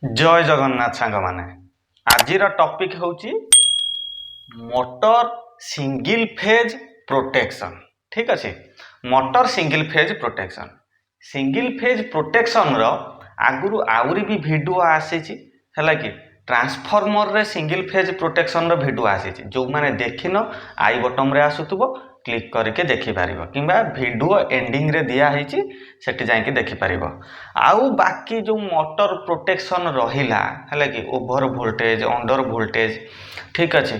जय जगन्नाथ सांग माने आज टॉपिक होची मोटर सिंगल फेज प्रोटेक्शन। ठीक अच्छे, मोटर सिंगल फेज प्रोटेक्शन रो आगुरु आउरी भी वीडियो आसी कि ट्रांसफॉर्मर रे सिंगल फेज प्रोटेक्शन रो वीडियो आसी जो माने देखिन आई बटन रे आसुथबो क्लिक करके देखि पारिबो किंबा वीडियो एंडिंग रे दिया हेची सेठी जाके देखि पारिबो। आउ बाकी जो मोटर प्रोटेक्शन रहिला हला कि ओवर वोल्टेज अंडर वोल्टेज ठीक अच्छे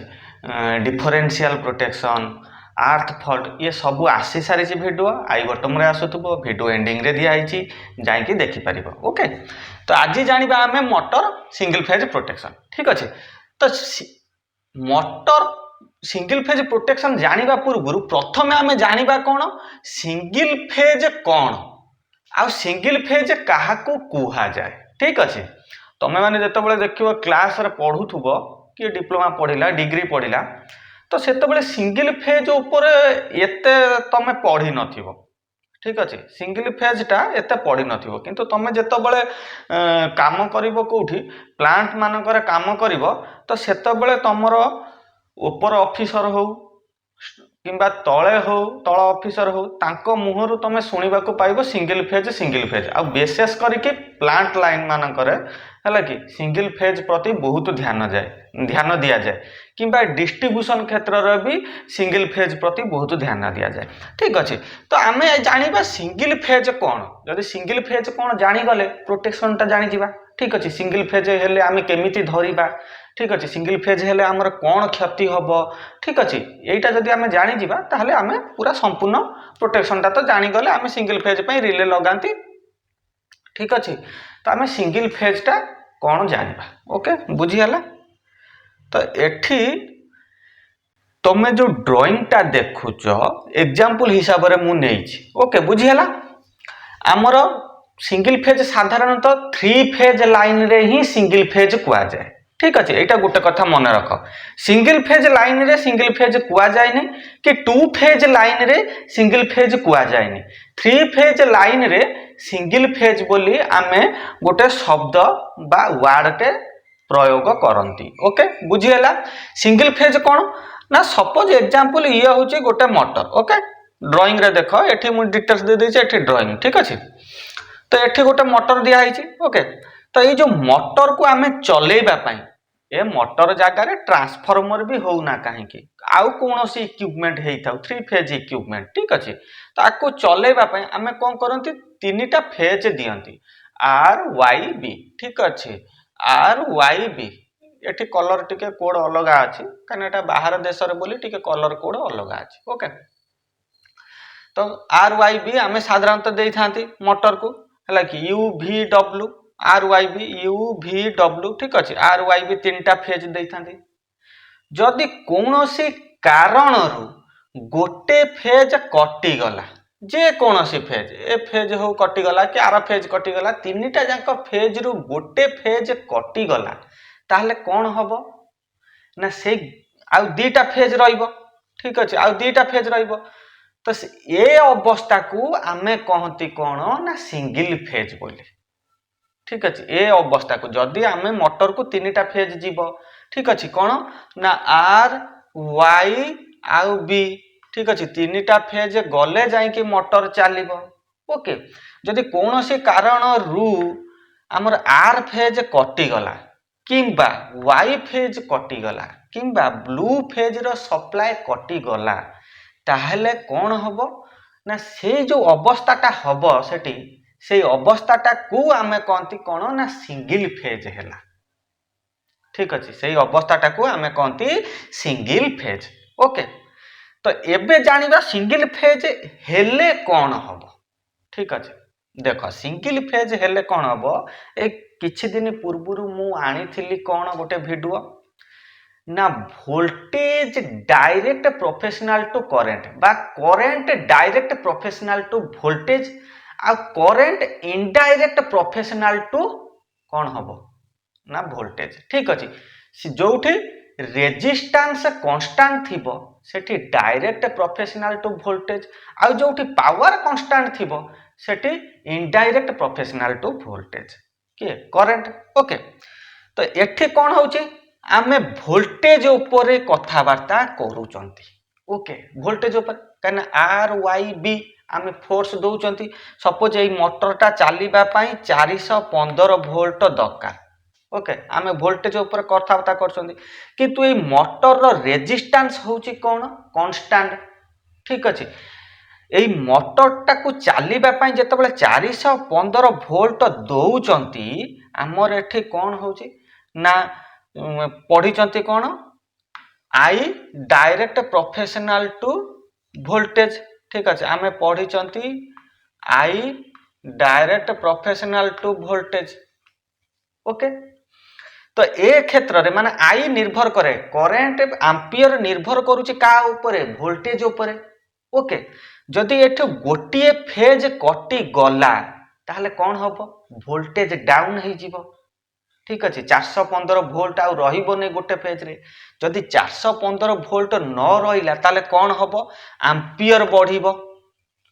डिफरेंशियल प्रोटेक्शन आर्थ फॉल्ट ये सब आसी सारी वीडियो आई बटन रे आसुथबो वीडियो एंडिंग रे दिया हेची जाके देखि पारिबो। ओके, तो आज जानिबा हमें मोटर सिंगल फेज प्रोटेक्शन। ठीक अच्छे, तो मोटर सिंगल फेज प्रोटेक्शन जानिबा पूर्व प्रथमे आमे जानिबा कोन सिंगल फेज कोन आ सिंगल फेज काहाकू कुहा जाए। ठीक अच्छे, तमे माने जते बेले देखिबो क्लास रे पढुथुबो कि डिप्लोमा पढिला डिग्री पढिला तो सेते बेले सिंगल फेज ऊपर एते तमे पढि नथिबो। ठीक अच्छे, सिंगल फेज टा एते पढि नथिबो किंतु तमे जते बेले काम करिवो कोठी प्लांट मानकर काम करिवो तो सेते बेले तमरो ऊपर ऑफिसर हो किंबा तले हो तल ऑफिसर हो तांको मुहरु तमे सुनिबा को पाइबो सिंगल फेज आ विशेष करके प्लांट लाइन मानकर है कि सिंगल फेज प्रति बहुत ध्यान दिया जाए किंबा डिस्ट्रीब्यूशन क्षेत्र रे भी सिंगल फेज प्रति बहुत ध्यान दिया जाए। ठीक अच्छे, तो आमे जानिबा सिंगल फेज कोन जदि सिंगल फेज कोन जानि गले प्रोटेक्शन टा जानि जिबा। ठीक अच्छे, सिंगल फेज हेले आमे केमिति धरिबा। ठीक अच्छे, सिंगल फेज हेले आमर कोन क्षति हबो। ठीक अच्छे, एटा जदि आमे जानि जिबा ताहले आमे पूरा संपूर्ण प्रोटेक्शन टा तो जानि गले आमे सिंगल फेज पई रिले लगांती। ठीक अच्छे, तो आमे सिंगल फेज टा कोन जानिबा। ओके, बुझी हला। तो एठी तमे जो ड्राइंग टा देखुचो एग्जांपल हिसाब रे मु नेइछि। ओके, बुझी हला। आमर सिंगल फेज साधारणतः 3 फेज लाइन रे ही सिंगल फेज कुआ जाए। ठीक अच्छे, एटा गोटे कथा मन रख, सिंगल फेज लाइन रे सिंगल फेज कुआ जाए नहीं कि 2 फेज लाइन रे सिंगल फेज कुआ जाए नहीं। 3 फेज लाइन रे सिंगल फेज बोली आमे गोटे शब्द बा वर्ड टे प्रयोग करंती। ओके, बुझीला। सिंगल फेज कोन ना सपोज एग्जांपल ये होची गोटे मोटर। ओके, ड्राइंग रे देखो एठी मु डिटेल्स दे देछि एठी ड्राइंग। ठीक अच्छे, तो एठी गोटे मोटर दिया हिची। ओके, तो ये जो मोटर को आमे चलेबा पई ए मोटर जगह रे ट्रांसफॉर्मर भी होना कहीं आउ कोनोसी इक्विपमेंट हेई थाउ 3 फेज इक्विपमेंट। ठीक अच्छे, ताको चलेबा पई आमे कोन करंती तीनटा फेज दियंती आर वाई बी। ठीक अच्छे, आर वाई बी एठी कलर टिके कोड अलग अछि कने एटा बाहर देश रे बोली टिके कलर कोड अलग अछि। ओके, तो आर वाई बी आमे साधारणतः देई थांती मोटर को हला कि U V W R Y B U V W. ठीक अच्छे, आर वाई बी तीनटा फेज देई थांती। जदि कोनोसी कारण रु गोटे फेज कटि गला जे कोनोसी फेज ए फेज हो कटि गला कि आर फेज कटि गला तीनटा जाक फेज रु गोटे फेज कटि गला ताहले कोन हबो ना से आ दुईटा फेज रहिबो। ठीक अच्छे, आ दुईटा फेज रहिबो तो ए अवस्था को आमे कहंती कोन ना सिंगल फेज बोली। ठीक अच्छे, ए अवस्था को जदि आमे मोटर को तीनटा फेज जीवो। ठीक अच्छे, कोन ना आर वाई आउ बी। ठीक अच्छे, तीनटा फेज गले जाई कि मोटर चलिबो। ओके, जदि कोनोसी कारण रु हमर आर फेज कटि गला किंबा वाई फेज कटि गला किंबा ब्लू फेज रो सप्लाई कटि गला ताहले कोन हबो ना से जो अवस्थाटा हबो सेठी से अवस्थाटा को आमे कहंती कोन ना सिंगल फेज हैला। ठीक अच्छे, से अवस्थाटा को आमे कहंती सिंगल फेज। ओके, तो एबे जानिबा सिंगल फेज हेले कोन हबो। ठीक अच्छे, देखो सिंगल फेज हेले कोन हबो ए किछि दिन पूर्वरु मु आनिथिली कोन गोटे वीडियो ना voltage direct proportional to current बा current direct proportional to voltage आ करेंट इनडायरेक्ट प्रोफेशनल टू कौन हबो ना वोल्टेज। ठीक अच्छे, जोठी रेजिस्टेंस कांस्टेंट थिबो सेठी डायरेक्ट प्रोफेशनल टू वोल्टेज आ जोठी पावर कांस्टेंट थिबो सेठी इनडायरेक्ट प्रोफेशनल टू वोल्टेज। किए करेंट ओके तो एठी कौन होची आमे वोल्टेज ऊपर कथबार्ता करूचंती ओके वोल्टेज ऊपर कना आर वाई बी आमे फोर्स दउचंती सपोज एई मोटरटा चलीबा पई 415 वोल्ट दरकार ओके आमे वोल्टेज ऊपर कथबार्ता करचंती किंतु एई मोटर रो रेजिस्टेंस होची कोन कांस्टेंट ठीक अछि एई मोटरटा को चलीबा पई जेतेबेले 415 वोल्ट दउचंती हमर एठी कोन होची ना पढ़ी कौन I direct proportional to voltage ठीक अच्छे आम पढ़ी I direct proportional to voltage okay तो ए क्षेत्र रे माने आई निर्भर करे करेंट एम्पियर निर्भर करूची का ऊपर वोल्टेज ऊपर ओके जदि एठो गोटिए फेज कटि गला ताहले कौन हबो वोल्टेज डाउन हो जिवो ठीक अच्छे 415 वोल्ट आउ रही गोटे फेज रे जदि 415 वोल्ट न रहिला ताले कौन हबो एम्पियर बढ़िबो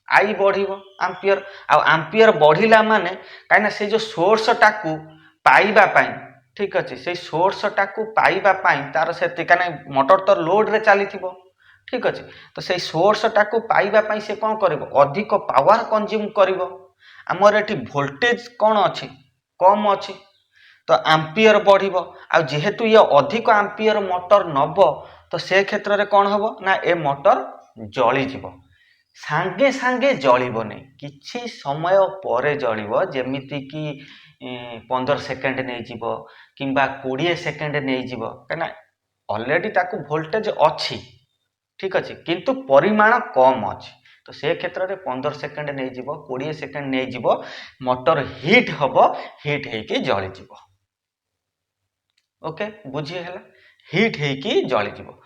आई बढ़िबो एम्पियर आ एम्पियर बढ़िला माने काइना से जो सोर्स टाकू पाइबा पाई ठीक अच्छे से सोर्स टाकू पाइबा पाई तार से काने मोटर तो लोड रे चलीथिबो ठीक अच्छे तो से सोर्स टाकू पाइबा पाई से कौन करिवो अधिक पावर कंज्यूम करिवो हमर एठी वोल्टेज कौन अछि कम अछि तो एम्पियर बढ़िबो आ जेहेतु ये अधिक एम्पियर मोटर नब तो से क्षेत्र रे कौन हबो ना ए मोटर जली जीवो सांगे सांगे जलिबो नै किछि समय परे जलिबो जेमिति कि 15 सेकेंड नै जीवो किंबा 20 सेकेंड नै जीवो कना ऑलरेडी ताकू वोल्टेज अछि ठीक अछि किंतु परिमाण कम अछि तो से क्षेत्र रे 15 सेकेंड नै जीवो 20 सेकेंड नै जीवो मोटर हीट हबो हीट हेकी जली जीवो ओके बुझी है हिट हेकी जली जीवो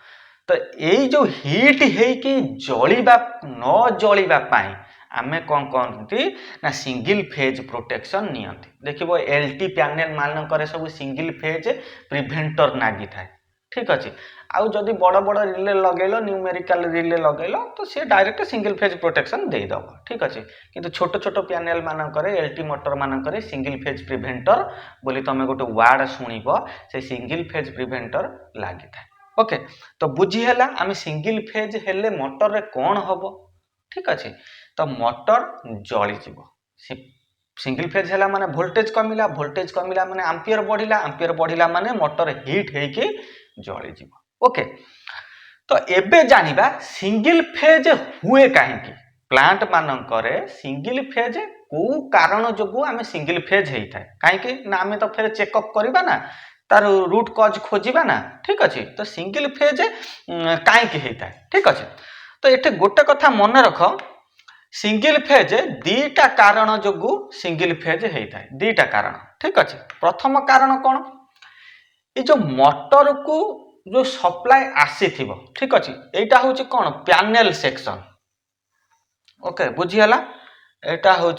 तो यही जो हिट हेकी जलिबा न जलिबा पाई आमे कौन कहती ना सिंगल फेज प्रोटेक्शन नियंती देखिबो एलटी पैनल मानकर सब सिंगल फेज प्रिवेंटर नागी थाए ठीक अच्छे आउ जदि बड़ बड़ रिले लगेलो न्यूमेरिकल रिले लगेलो तो सी डायरेक्ट सिंगल फेज प्रोटेक्शन दे दबो ठीक अच्छे किंतु छोट छोट पैनल मानकर एलटी मोटर मानकर सिंगल फेज प्रिवेंटर बोली तुम गोटे वार्ड शुणिब से सिंगल फेज प्रिवेंटर लगी था ओके तो बुझी है आम सिंगल फेज हेले मोटर रे कौन हम ठीक अच्छे तो मोटर जली जीव सिंगल फेज है माने वोल्टेज कमिला माने एम्पियर बढ़िला माने मोटर हिट हेकी जली जीव ओके तो एबे जानिबा सिंगल फेज हुए कहीं प्लांट मानकर सिंगल फेज को कारण जो आम सिंगल फेज होता है कहीं ना आम तो फिर चेकअप करवा ना तार रूट कज खोजा ना ठीक अच्छे तो सिंगल फेज कहीं होता है ठीक अच्छे तो ये गोटे कथा मन रख सिंगल फेज दीटा कारण जो सिंगल फेज होता है दीटा कारण ठीक अच्छे प्रथम कारण कौन ये जो मोटर को जो सप्लाई आसी ठीक अच्छे यहाँ हूँ कौन पैनल सेक्शन ओके बुझीगला एटा हूँ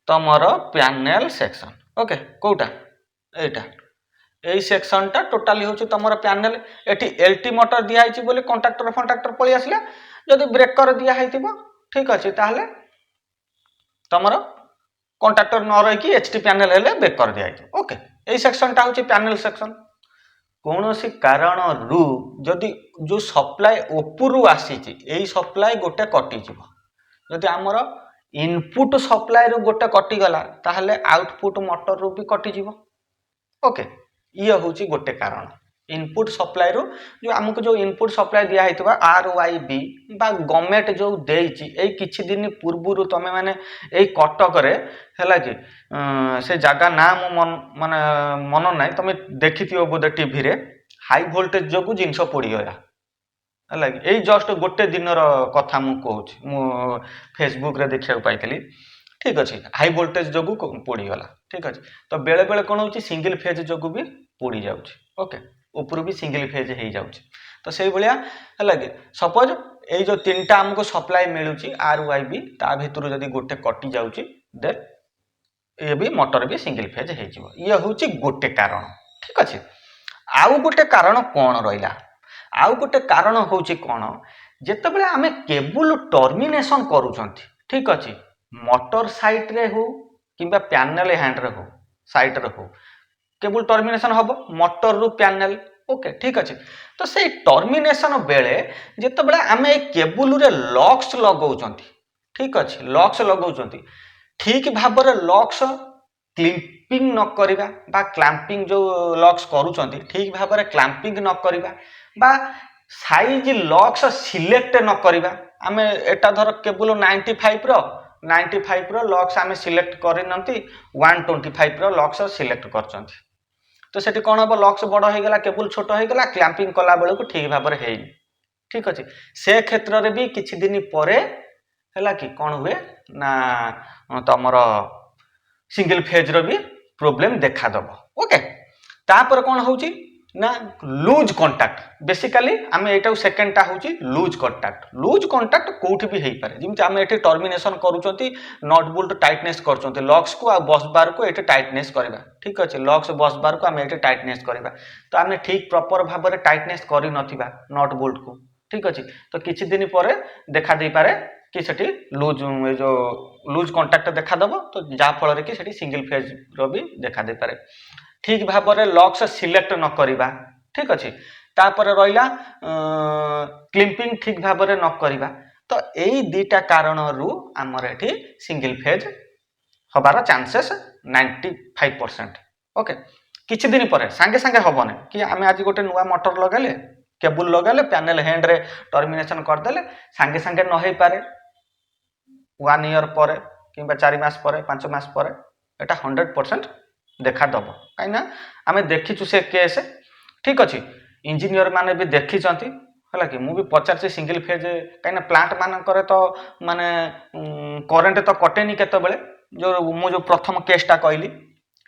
तमर पैनल सेक्शन ओके कोटा एटा यही सेक्शनटा टोटाली हूँ तुम पैनल एटी एलटी मोटर दिखाई बोली कंट्राक्टर फंट्राक्टर पलि आसला जदि ब्रेकर दिखाई ठीक अच्छे ताहले तमर कंट्राक्टर न रही एचटी पैनल हेले ब्रेकर दिखाई ओके यही सेक्शनटा हूँ पैनल सेक्शन कौन सी कारण रु जदि जो सप्लाई उपरू आसी यही सप्लाई गोटे कटिज जदि आमर इनपुट सप्लाई रु गोटे कटिगला ताहले आउटपुट मोटर रु भी कटिज ओके ये हूँ गोटे कारण इनपुट सप्लाई रु जो आमको जो इनपुट सप्लाई दिखाई आर वाई बी गवर्नमेंट जो देई किछि दिन पूर्व तुम मैंने यही कटक है कि से जगह ना माने मन ना तुम देखी बोधे टीवी रे हाई वोल्टेज जो जिनस पोड़गला है यही जस्ट गोटे दिन कथा मुझे फेसबुक रे देखा पाई ठीक अच्छे हाई वोल्टेज जो पोड़गला ठीक अच्छे तो बेले बेले कौन हो सिंगल फेज जो भी पोड़ी जाऊँ ओके ऊपर भी सिंगल फेज हो जाऊँ तो से भाया है कि सपोज ये जो तीन टा आमको सप्लाई मिलूँ आर वाई बी ता भर जदि गोटे कटि जाऊँ देन ये भी मोटर भी सिंगल फेज हो ये हूँ गोटे कारण ठीक अच्छे आउ गोटे कारण कौन रहा आउ गोटे कारण हूँ कौन जिते आम केबुल टर्मिनेशन करूँ ठीक अच्छे मोटर साइट रे हो कि पैनल हैंड रे हो साइट रे हो केबल टर्मिनेशन हम मोटर रु पैनल ओके ठीक अच्छे तो से टर्मिनेशन बेले जिते बड़े आम केबुल रे लक्स लगाउछंती ठीक अच्छे लक्स लगाउछंती ठीक भाव लक्स क्लिपिंग न करिबा बा क्लैंपिंग जो लक्स करूछंती ठीक भाव क्लैंपिंग न करिबा बा साइज लक्स सिलेक्ट न करिबा आमे एटा धर केबुल 95 रो लक्स आमे सिलेक्ट करिनंती 125 रो लक्स सिलेक्ट करछंती तो सेठी कौन हम लक्स बड़ हो गला केबुल छोट हो गला क्लैंपिंग कला बेलू को ठीक भाव है ठीक अच्छे से क्षेत्र में भी किछि दिन पर है कि कौन हुए ना तुमर सिंगल फेज रो भी प्रोब्लेम देखा दब ओके तापर कौन होची ना लूज कांटेक्ट बेसिकली आम एटा सेकेंडटा होची लूज कांटेक्ट कोठी भी हेई पारे जिमति आम एठी टर्मिनेशन करूचंती नट बोल्ट टाइटनेस करचंती लक्स को आ बस बार को एठी टाइटनेस करबा ठीक अछि लक्स बस बार को आम एठी टाइटनेस करबा तो आम ठीक प्रॉपर भाव में टाइटनेस करि नथिबा नट बोल्ट को ठीक अछि तो किछि दिन पर देखा दे पारे कि सेठी लूज कांटेक्ट देखा दबो तो जा फल कि सेठी सिंगल फेज रो भी देखा दे पारे ठीक भाव में लक्स सिलेक्ट न करिबा ठीक अच्छे तापर रहिला क्लिपिंग ठीक भाव में न करिबा तो यही दुईटा कारण रु आमर एठी सिंगल फेज हबार चांसेस 95% ओके किछि दिन पर सांगे सांगे हबने कि आमे आज गोटे नुआ मोटर लगाले केबुल लगाले पैनल हैंड रे टर्मिनेशन करदेले सांगे सांगे न होई पारे 1 ईयर पर कि 4 मास पर 5 मास पर एटा 100% देखा दब कहीं आम देखीचु से केस ठीक अच्छे इंजीनियर माने भी देखी है कि मुझे पचार सिंगल फेज कहीं प्लांट मानक तो माने करेन्ट तो कटेनी केतबेले जो मु जो प्रथम केसटा कहली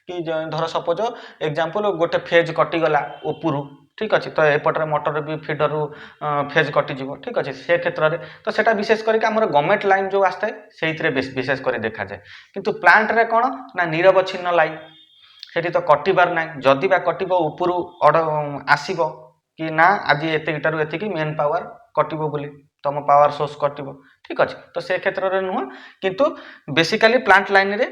कि धर सपोज एग्जांपल गोटे फेज कटिगला उपरू ठीक अच्छे तो एपटे मोटर भी फीडर फेज कटिज ठीक अच्छे से क्षेत्र में तो सेटा विशेष करके आम गवर्नमेंट लाइन जो आसता है से विशेष कर देखा जाए किंतु प्लांट रे कौन ना निरवच्छिन्न लाइन सेठी तो कटिबार ना जदि बा कटिबो उपरू आसीबो कि ना आज एतिकटारू एतिकी मेन पावर कटिबो बोली तुम पावर सोर्स कटिबो ठीक अच्छे तो से क्षेत्र में नुह किंतु बेसिकली प्लांट लाइन रे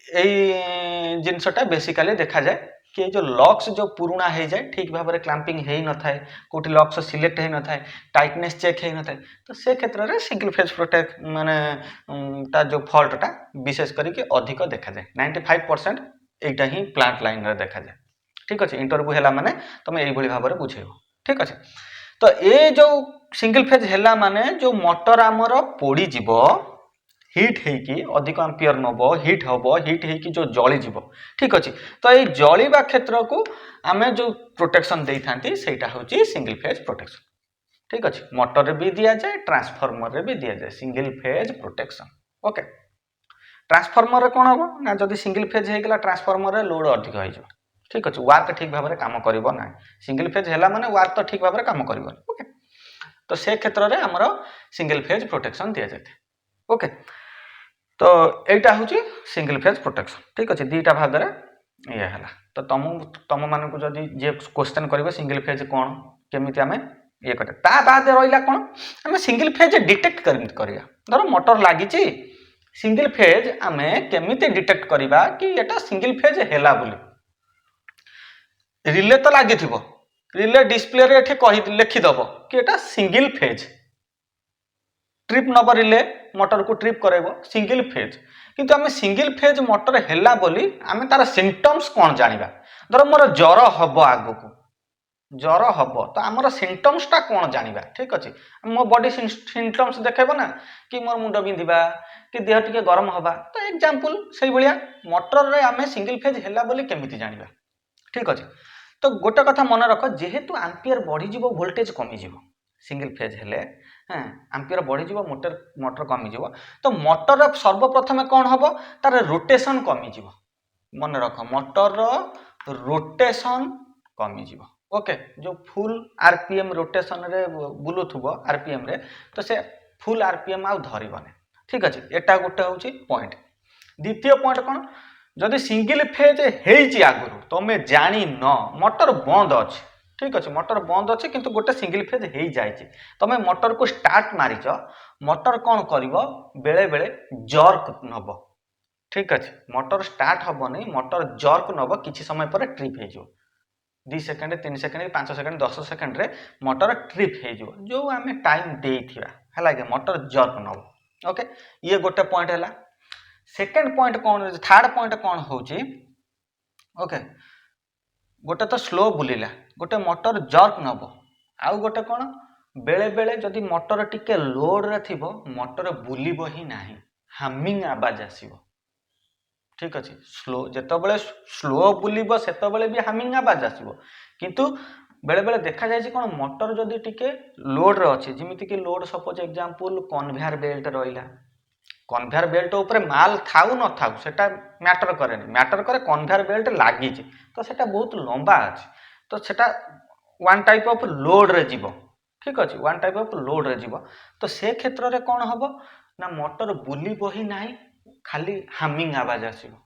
एई जिनसटा बेसिकली देखा जाए कि जो लक्स जो पुराना हो जाए ठीक भाव में क्लैंपिंग हो न थाए कोठी लक्स सिलेक्ट हो न थाए टाइटनेस चेक हो न थाए तो से क्षेत्र में सिंगल फेज प्रोटेक्ट माने ता जो फॉल्टटा विशेष करके अधिक देखा जाए 95% एटा ही प्लांट लाइन रे देखा जाए ठीक अच्छे इंटरव्यू है माने तुम यही भाव में बुझेब ठीक अच्छे तो ये जो सिंगल फेज है माने जो मोटर आमर पोड़ी जीव हिट होगी अधिक एम्पियर नब हिट हम हिट होगी जो जलीज ठीक अच्छे तो ये जलिबा क्षेत्र को आम जो प्रोटेक्शन दे था सेटा हूँ सिंगल फेज प्रोटेक्शन ठीक अच्छे मोटर भी दि जाए ट्रांसफॉर्मर भी दि जाए single phase protection okay transformer कौन हम ना जब सिंगल फेज होगा ट्रांसफॉर्मर लोड अधिक हो ठीक अच्छे वार्क ठीक भाव में कम करना ना सिंगल फेज है माने वार्क तो ठीक भाव में कम कर ओके तो से क्षेत्र में आमर सिंगल फेज प्रोटेक्शन दि जाए ओके तो यहीटा हूँ सिंगल फेज प्रोटेक्शन ठीक अच्छे दुईटा भाग में ये है तो तुम मानक जदि जे क्वेश्चन करेंगे सिंगल फेज कौन केमी आम ये करें ता बाद रहा कौन आम सिंगल फेज डिटेक्ट करिया धर मोटर लगी सिंगल फेज आम केमी डिटेक्ट करवा कि एटा सिंगल फेज है बोली रिले तो लगी रिले डिस्प्ले रे कही लिखिदब कि एटा सिंगल फेज ट्रिप नब रिले मोटर को ट्रिप करेबो सिंगल फेज किंतु आम सिंगल फेज मोटर है बोली आम तार सिम्पटम्स कौन जानिबा धर मोर ज्वर हम आगु ज्वर हम तो आमर सिम्पटम्सटा कौन जानिबा ठीक अच्छे मो बॉडी सिम्पटम्स देखेब ना कि मोर मुंड बिंधिबा कि देह टिके गरम हवा तो एग्जांपल से भाया मोटर रे आम सिंगल फेज है बोली केमिति जानिबा ठीक अच्छे तो गोटे कथा मन रख जेहेतु आंपियर बढ़ीज वोल्टेज कमिज सिंगल फेज हेले हाँ आंपियर बढ़ीज मोटर कमिज तो मोटर सर्वप्रथम कौन हम तार रोटेशन कमिज मन रख मोटर रोटेशन कमिज ओके जो फुल आरपीएम रोटेशन रे बुलुथुब आरपीएम रे तो से फुल आरपीएम आउ धरबने ठीक अच्छे एटा गोटे हूँ पॉइंट द्वितीय पॉइंट कौन जदि सिंगल फेज है आगुरी तुम्हें जानी न मोटर बंद अच्छे ठीक अच्छे मोटर बंद अच्छे किंतु गोटे सिंगल फेज हो जाए तुम्हें मोटर को स्टार्ट मारिच मोटर कौन कर बेले बेले जर्क नब ठीक अच्छे मोटर स्टार्ट हेनी मोटर जर्क नब किसी समय पर ट्रिप हो 2 सेकेंड 3 सेकेंड 5 सेकेंड 10 सेकेंड रे मोटर ट्रिप हो जो आम टाइम देथिबा है कि मोटर जर्क नब ओके ये गोटे पॉइंट है सेकेंड पॉइंट कौन थर्ड पॉइंट कौन होची ओके गोटे तो स्लो बुलिला गोटे मोटर जर्क नब आउ गोटे कौन बेले बेले जदि मोटर टिके लोड रे थिबो मोटर बुलिबो ही नाही हामिंग आवाज आसीबो ठीक अच्छे स्लो जिते स्लो बुलिबो सेतबेले भी हामिंग आवाज आसीबो किंतु बेले बेले देखा जाए कौन मोटर जदि टिके लोड रे अछि जेमिति कि load suppose example conveyor belt रहिला कन्वेयर बेल्ट ऊपर माल थाउ न थाउ सेटा मैटर करे मैटर करे कन्वेयर बेल्ट लागी तो सेटा बहुत लंबा अछि तो सेटा वन टाइप ऑफ लोड रे जीवो ठीक अच्छे वन टाइप ऑफ लोड रे जीवो तो से क्षेत्र रे कौन हबो ना मोटर बुलिबो ही नाही खाली हामिंग आवाज आसीबो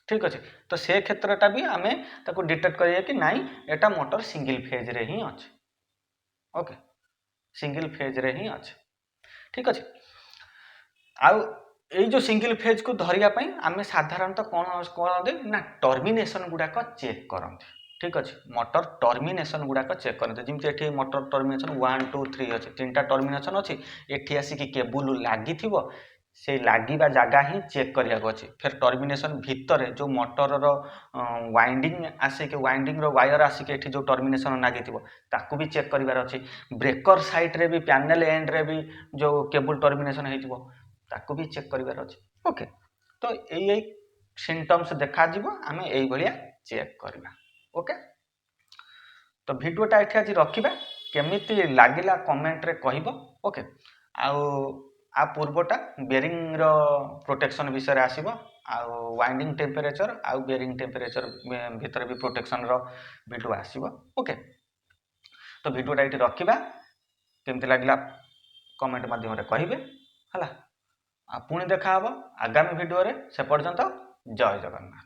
ठीक अच्छे तो से क्षेत्रटा भी आमे ताको डिटेक्ट करिया कि नाई एटा मोटर सिंगल फेज रे ही अछि ओके सिंगल फेज रे ही अछि ठीक अच्छे आउ এই जो सिंगल फेज को धरिया पई आमे साधारणतः कोन करते ना टर्मिनेशन गुडाक चेक करते ठीक अच्छे मोटर टर्मिनेशन गुडाक चेक करते जमी एठी मोटर टर्मिनेशन 1 2 3 अच्छे 3टा टर्मिनेशन अच्छी एठी आसिक केबुल लागी से लागिबा जगह ही चेक करिया अच्छे फिर टर्मिनेशन भितर जो मोटर रो वाइंडिंग आसिक वाइंडिंग रो वायर आसिक एठी जो टर्मिनेशन लागी ताकू भी चेक करिवार अच्छे ब्रेकर साइड रे भी पैनल एंड रे भी जो केबुल टर्मिनेशन हेतिबो ताकू भी चेक करिवार अच्छे ओके तो यही सिम्पटम्स देखा जीवो आमे एई भलिया चेक करबा ओके तो वीडियोटा एठी आज रखिबा केमिति लागिला कमेंट रे कहिबो ओके आउ आ पूर्वटा बेरिंग रो प्रोटेक्शन विषय आसीबो आउ वाइंडिंग टेम्परेचर आउ बेरिंग टेम्परेचर भीतर भी प्रोटेक्शन रो वीडियो आसीबो ओके तो वीडियोटा एठी रखिबा केमिति लागिला कमेंट माध्यम रे कहिबे हला पुणी देखा हबो आगामी वीडियो रे से पर्यंत जय जगन्नाथ।